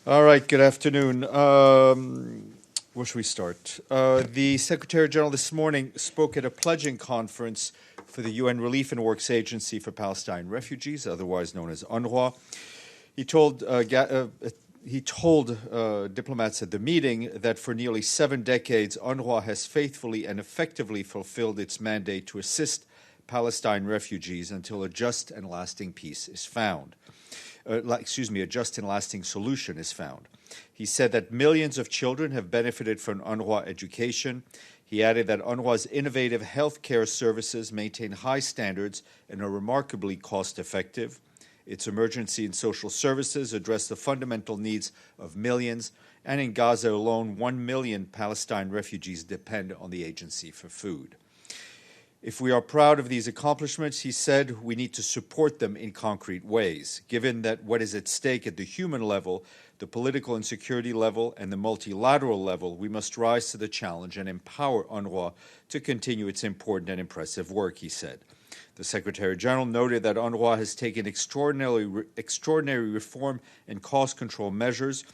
All right, good afternoon. Where should we start? The Secretary General this morning spoke at a pledging conference for the UN Relief and Works Agency for Palestine Refugees, otherwise known as UNRWA. He told diplomats at the meeting that for nearly 7 decades, UNRWA has faithfully and effectively fulfilled its mandate to assist Palestine refugees until a just and lasting peace is found. A just and lasting solution is found. He said that millions of children have benefited from UNRWA education. He added that UNRWA's innovative healthcare services maintain high standards and are remarkably cost-effective. Its emergency and social services address the fundamental needs of millions, and in Gaza alone, 1 million Palestine refugees depend on the agency for food. If we are proud of these accomplishments, he said, we need to support them in concrete ways. Given that what is at stake at the human level, the political and security level, and the multilateral level, we must rise to the challenge and empower UNRWA to continue its important and impressive work, he said. The Secretary General noted that UNRWA has taken extraordinary reform and cost control measures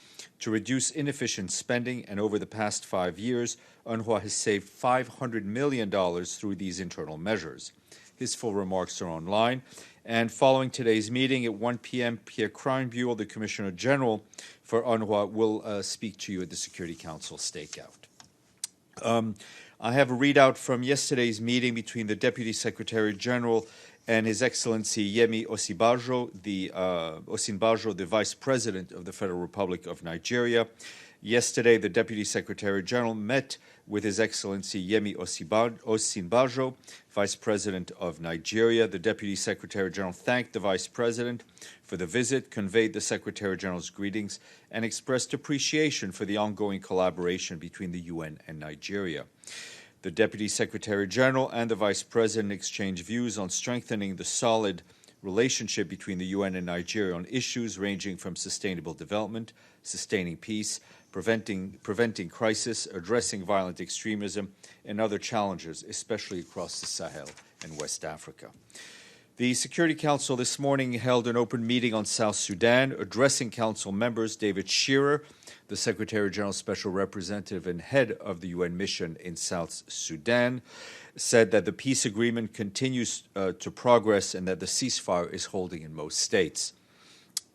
to reduce inefficient spending, and over the past 5 years, UNRWA has saved $500 million through these internal measures. His full remarks are online. And following today's meeting at 1 p.m., Pierre Kreinbuhl, the Commissioner General for UNRWA, will speak to you at the Security Council stakeout. I have a readout from yesterday's meeting between the Deputy Secretary General and His Excellency Yemi Osinbajo, the Vice President of the Federal Republic of Nigeria. Yesterday, the Deputy Secretary General met with His Excellency Yemi Osinbajo, Vice President of Nigeria. The Deputy Secretary General thanked the Vice President for the visit, conveyed the Secretary General's greetings, and expressed appreciation for the ongoing collaboration between the UN and Nigeria. The Deputy Secretary General and the Vice President exchanged views on strengthening the solid relationship between the UN and Nigeria on issues ranging from sustainable development, sustaining peace, preventing crisis, addressing violent extremism, and other challenges, especially across the Sahel and West Africa. The Security Council this morning held an open meeting on South Sudan. Addressing Council members, David Shearer, the Secretary General's Special Representative and head of the UN mission in South Sudan, said that the peace agreement continues to progress and that the ceasefire is holding in most states.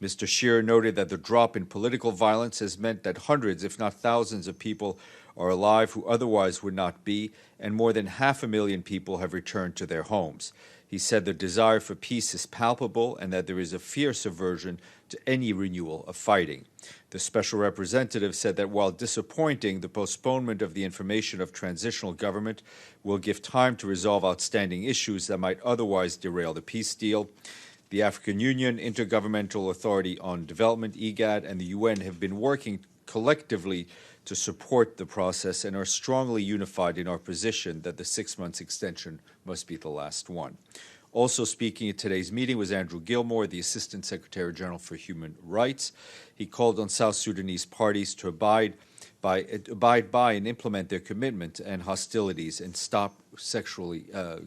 Mr. Shearer noted that the drop in political violence has meant that hundreds, if not thousands, of people are alive who otherwise would not be, and more than 500,000 people have returned to their homes. He said the desire for peace is palpable and that there is a fierce aversion to any renewal of fighting. The special representative said that while disappointing, the postponement of the information of transitional government will give time to resolve outstanding issues that might otherwise derail the peace deal. The African Union, Intergovernmental Authority on Development, IGAD, and the UN have been working collectively to support the process and are strongly unified in our position that the 6 months extension must be the last one. Also speaking at today's meeting was Andrew Gilmore, the Assistant Secretary General for Human Rights. He called on South Sudanese parties to abide by and implement their commitment to end hostilities and stop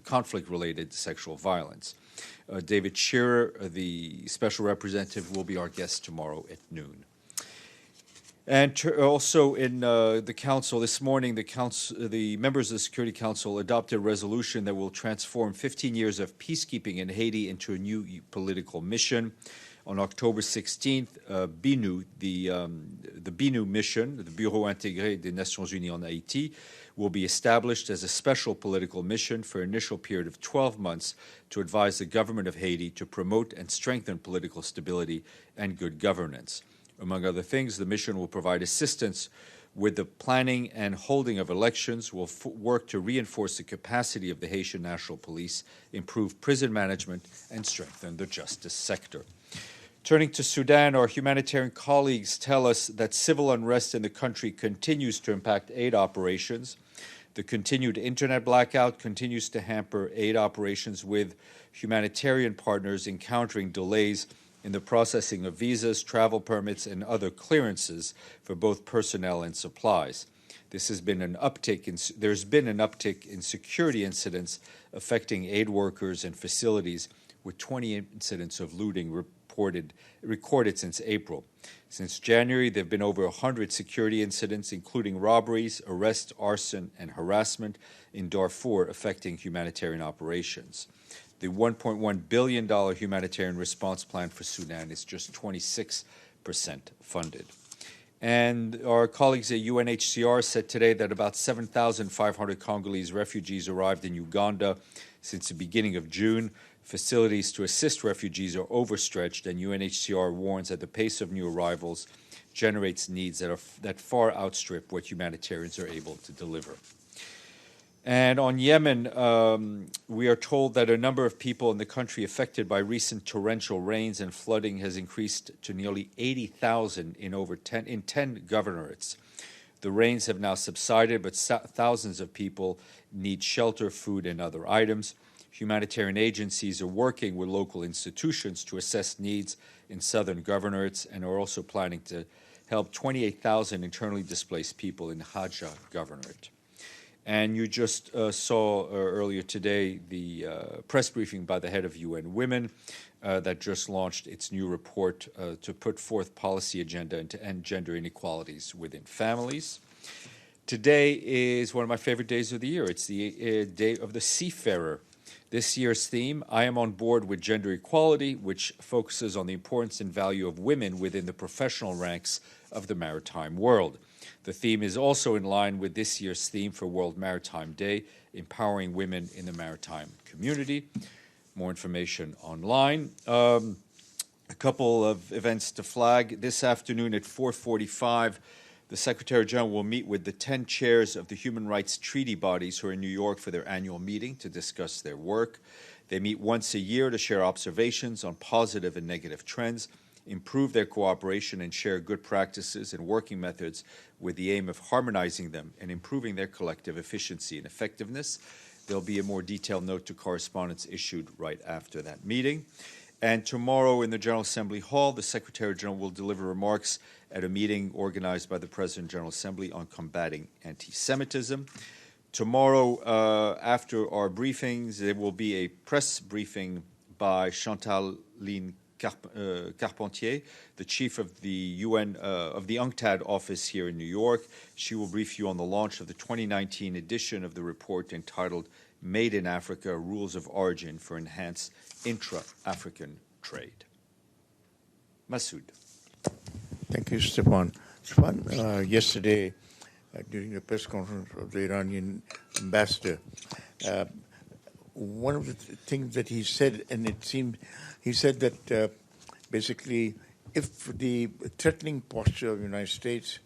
conflict-related sexual violence. David Shearer, the Special Representative, will be our guest tomorrow at noon. And also in the Council this morning, the members of the Security Council adopted a resolution that will transform 15 years of peacekeeping in Haiti into a new political mission. On October 16th, BINU, the BINU mission, the Bureau Intégré des Nations Unies en Haïti, will be established as a special political mission for an initial period of 12 months to advise the government of Haiti to promote and strengthen political stability and good governance. Among other things, the mission will provide assistance with the planning and holding of elections, will work to reinforce the capacity of the Haitian National Police, improve prison management, and strengthen the justice sector. Turning to Sudan, our humanitarian colleagues tell us that civil unrest in the country continues to impact aid operations. The continued internet blackout continues to hamper aid operations, with humanitarian partners encountering delays in the processing of visas, travel permits, and other clearances for both personnel and supplies. There's been an uptick in security incidents affecting aid workers and facilities, with 20 incidents of looting recorded since April. Since January, there have been over 100 security incidents, including robberies, arrests, arson, and harassment in Darfur affecting humanitarian operations. The $1.1 billion humanitarian response plan for Sudan is just 26% funded. And our colleagues at UNHCR said today that about 7,500 Congolese refugees arrived in Uganda since the beginning of June. Facilities to assist refugees are overstretched, and UNHCR warns that the pace of new arrivals generates needs that far outstrip what humanitarians are able to deliver. And on Yemen, we are told that a number of people in the country affected by recent torrential rains and flooding has increased to nearly 80,000 in 10 governorates. The rains have now subsided, but thousands of people need shelter, food, and other items. Humanitarian agencies are working with local institutions to assess needs in southern governorates and are also planning to help 28,000 internally displaced people in Hadja governorate. And you just saw earlier today the press briefing by the head of UN Women that just launched its new report to put forth policy agenda and to end gender inequalities within families. Today is one of my favorite days of the year. It's the day of the Seafarer. This year's theme, I am on board with gender equality, which focuses on the importance and value of women within the professional ranks of the maritime world. The theme is also in line with this year's theme for World Maritime Day, empowering women in the maritime community. More information online. A couple of events to flag. This afternoon at 4:45, the Secretary General will meet with the 10 chairs of the human rights treaty bodies who are in New York for their annual meeting to discuss their work. They meet once a year to share observations on positive and negative trends, improve their cooperation, and share good practices and working methods with the aim of harmonizing them and improving their collective efficiency and effectiveness. There'll be a more detailed note to correspondence issued right after that meeting. And tomorrow in the General Assembly Hall, the Secretary General will deliver remarks at a meeting organized by the President General Assembly on combating anti-Semitism. Tomorrow, after our briefings, there will be a press briefing by Chantal-Lyne Carpentier, the chief of the UNCTAD office here in New York. She will brief you on the launch of the 2019 edition of the report entitled Made in Africa, Rules of Origin for Enhanced Intra-African Trade. Masoud. Thank you, Stephane. Stephane, yesterday, during the press conference of the Iranian ambassador, one of the things that he said, and it seemed, he said that basically if the threatening posture of the United States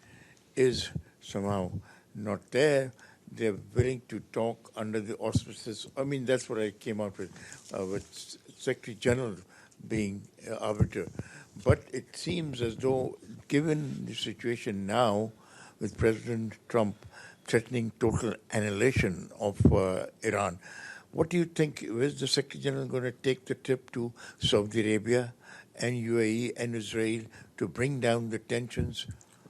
is somehow not there, they're willing to talk under the auspices. I mean, that's what I came out with Secretary General being arbiter. But it seems as though, given the situation now with President Trump threatening total annihilation of Iran, what do you think? Is the Secretary General going to take the trip to Saudi Arabia and UAE and Israel to bring down the tensions?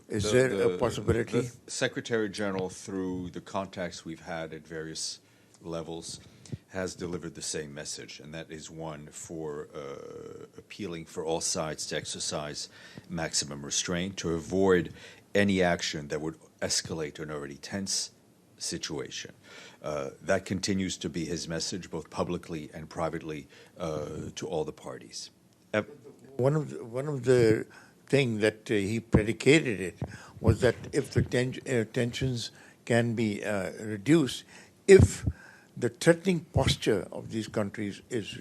Is there a possibility? The Secretary General, through the contacts we've had at various levels, has delivered the same message, and that is one for appealing for all sides to exercise maximum restraint, to avoid any action that would escalate an already tense situation. That continues to be his message, both publicly and privately, to all the parties. One of the things that he predicated it was that if the tensions can be reduced, if the threatening posture of these countries is,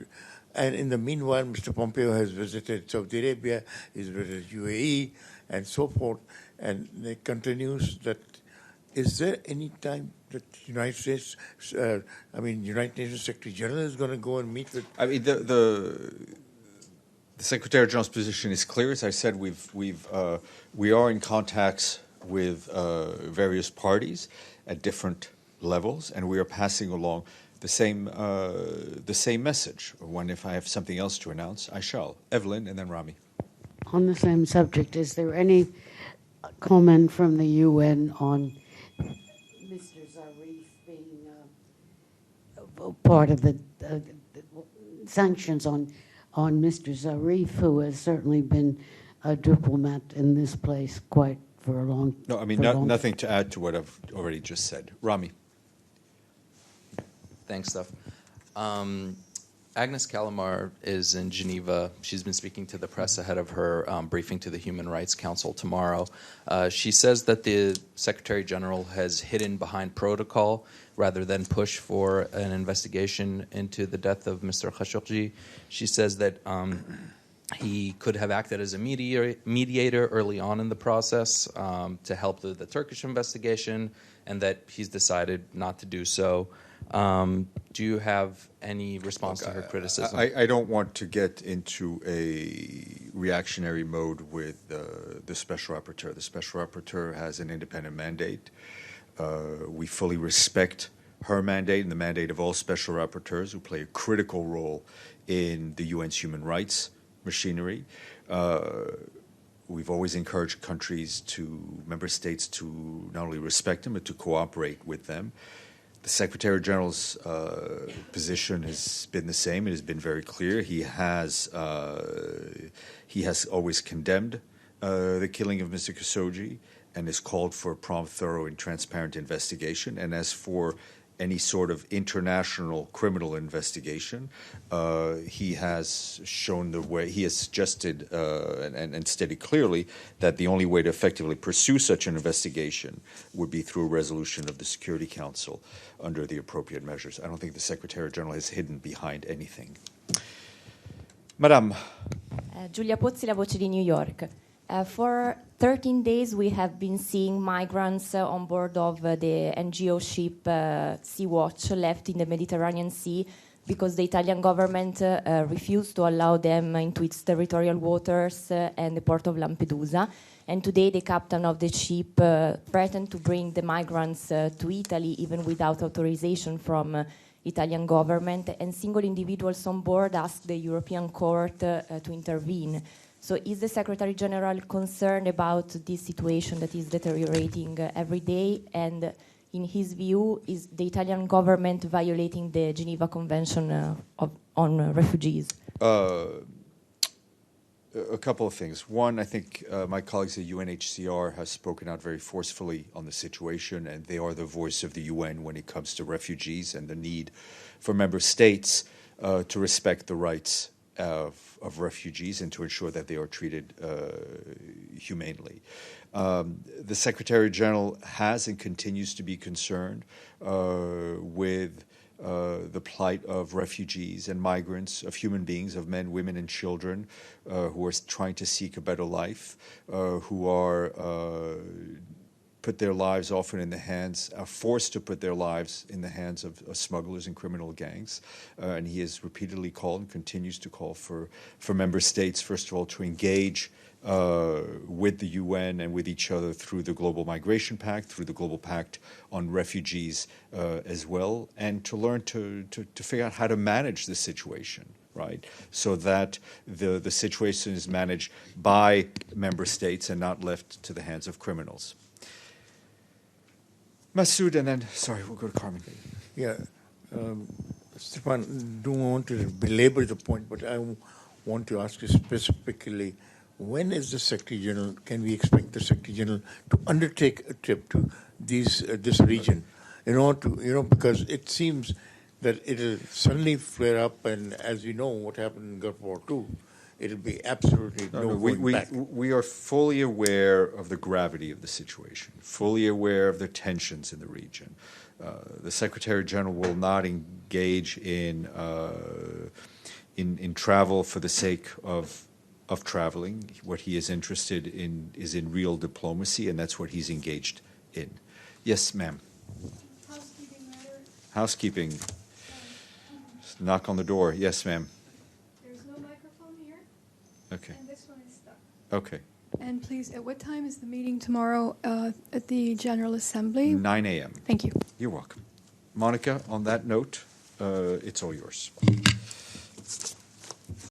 and in the meanwhile, Mr. Pompeo has visited Saudi Arabia, he's visited UAE, and so forth, and it continues that. Is there any time that United States, United Nations Secretary General is going to go and meet with? I mean, the Secretary General's position is clear. As I said, we are in contacts with various parties at different levels, and we are passing along the same message. When, if I have something else to announce, I shall. Evelyn, and then Rami. On the same subject, is there any comment from the UN on Mr. Zarif being part of the sanctions on on Mr. Zarif, who has certainly been a diplomat in this place quite for a long time. No, I mean, nothing to add to what I've already just said. Rami. Thanks, Steph. Agnes Calamar is in Geneva. She's been speaking to the press ahead of her briefing to the Human Rights Council tomorrow. She says that the Secretary General has hidden behind protocol rather than push for an investigation into the death of Mr. Khashoggi. She says that he could have acted as a mediator early on in the process to help the Turkish investigation, and that he's decided not to do so. Do you have any response to her criticism? I don't want to get into a reactionary mode with the Special Rapporteur. The Special Rapporteur has an independent mandate. We fully respect her mandate and the mandate of all Special Rapporteurs who play a critical role in the UN's human rights machinery. We've always encouraged member states to not only respect them, but to cooperate with them. The Secretary General's position has been the same. It has been very clear. He has always condemned the killing of Mr. Khashoggi and has called for a prompt, thorough, and transparent investigation. And as for any sort of international criminal investigation, he has shown the way. He has suggested and stated clearly that the only way to effectively pursue such an investigation would be through a resolution of the Security Council under the appropriate measures. I don't think the Secretary General has hidden behind anything. Madame. Giulia Pozzi, La Voce di New York. For 13 days, we have been seeing migrants on board of the NGO ship Sea-Watch left in the Mediterranean Sea because the Italian government refused to allow them into its territorial waters and the port of Lampedusa. And today, the captain of the ship threatened to bring the migrants to Italy, even without authorization from Italian government. And single individuals on board asked the European Court to intervene. So is the Secretary General concerned about this situation that is deteriorating every day? And in his view, is the Italian government violating the Geneva Convention on Refugees? A couple of things. One, I think my colleagues at UNHCR have spoken out very forcefully on the situation, and they are the voice of the UN when it comes to refugees and the need for member states to respect the rights of refugees and to ensure that they are treated humanely. The Secretary General has and continues to be concerned with the plight of refugees and migrants, of human beings, of men, women, and children who are trying to seek a better life, who are put their lives often in the hands, are forced to put their lives in the hands of smugglers and criminal gangs. And he has repeatedly called and continues to call for member states, first of all, to engage with the UN and with each other through the Global Migration Pact, through the Global Pact on Refugees as well, and to learn to figure out how to manage this situation, right? So that the situation is managed by member states and not left to the hands of criminals. Masoud, and then, sorry, we'll go to Carmen. Yeah, Stephane, don't want to belabor the point, but I want to ask you specifically, when is the Secretary General, can we expect the Secretary General to undertake a trip to this region in order to, because it seems that it'll suddenly flare up, and as you know what happened in Gulf War II, it'll be absolutely going back. We are fully aware of the gravity of the situation, fully aware of the tensions in the region. The Secretary General will not engage in travel for the sake of traveling. What he is interested in is in real diplomacy, and that's what he's engaged in. Yes, ma'am. Housekeeping matter. Housekeeping. Knock on the door. Yes, ma'am. There's no microphone here. Okay. And this one is stuck. Okay. And please, at what time is the meeting tomorrow at the General Assembly? 9 a.m. Thank you. You're welcome. Monica, on that note, it's all yours.